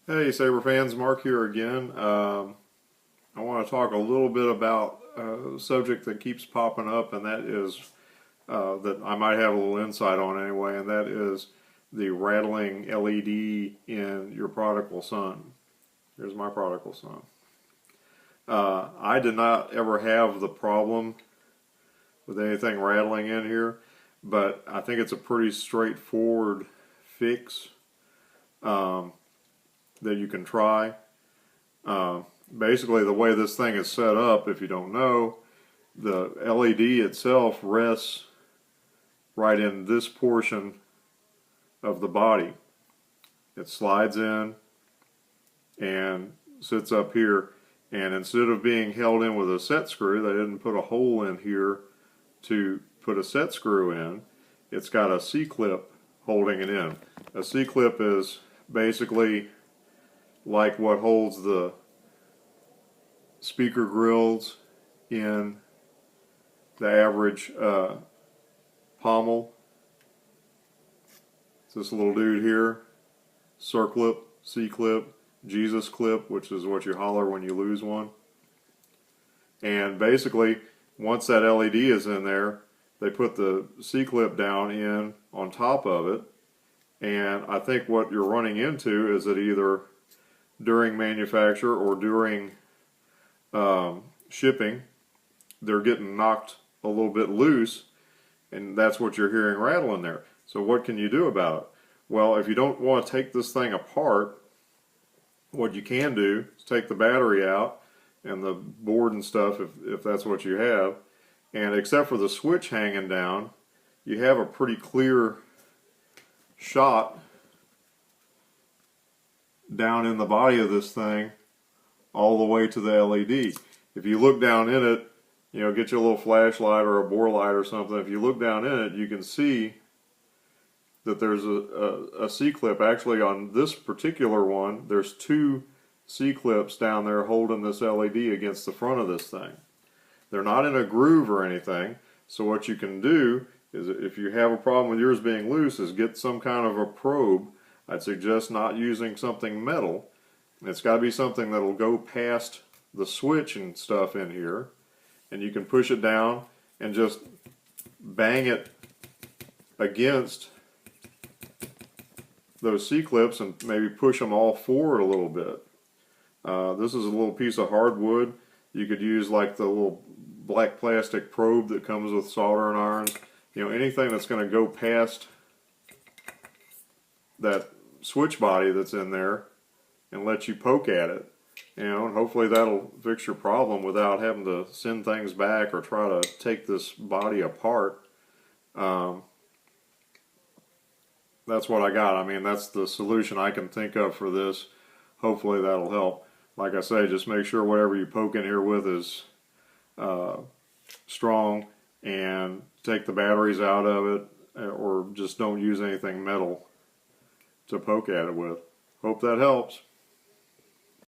Hey Saber fans, Mark here again. I want to talk a little bit about a subject that keeps popping up, and that is that I might have a little insight on anyway, and that is the rattling LED in your Prodigal Son. Here's my Prodigal Son. I did not ever have the problem with anything rattling in here, but I think it's a pretty straightforward fix. That you can try. Basically, the way this thing is set up, if you don't know, the LED itself rests right in this portion of the body. It slides in and sits up here, and instead of being held in with a set screw, they didn't put a hole in here to put a set screw in. It's got a C-clip holding it in. A C-clip is basically like what holds the speaker grills in the average pommel. It's this little dude here, circlip, C-clip, Jesus clip, which is what you holler when you lose one. And basically, once that LED is in there, they put the C-clip down in on top of it, and I think what you're running into is that either during manufacture or during shipping, they're getting knocked a little bit loose, and that's what you're hearing rattling there. So what can you do about it? Well, if you don't want to take this thing apart, what you can do is take the battery out and the board and stuff, if that's what you have, and except for the switch hanging down, you have a pretty clear shot down in the body of this thing all the way to the LED. If you look down in it, you know, get you a little flashlight or a bore light or something. If you look down in it, you can see that there's a C-clip. Actually, on this particular one, there's two C-clips down there holding this LED against the front of this thing. They're not in a groove or anything, so what you can do is, if you have a problem with yours being loose, is get some kind of a probe. I'd suggest not using something metal. It's got to be something that'll go past the switch and stuff in here, and you can push it down and just bang it against those C-clips and maybe push them all forward a little bit. This is a little piece of hardwood. You could use like the little black plastic probe that comes with soldering irons. You know, anything that's going to go past that switch body that's in there and let you poke at it, you know, and hopefully that'll fix your problem without having to send things back or try to take this body apart. That's what I got. I mean, that's the solution I can think of for this. Hopefully that'll help. Like I say, just make sure whatever you poke in here with is strong, and take the batteries out of it, or just don't use anything metal to poke at it with. Hope that helps.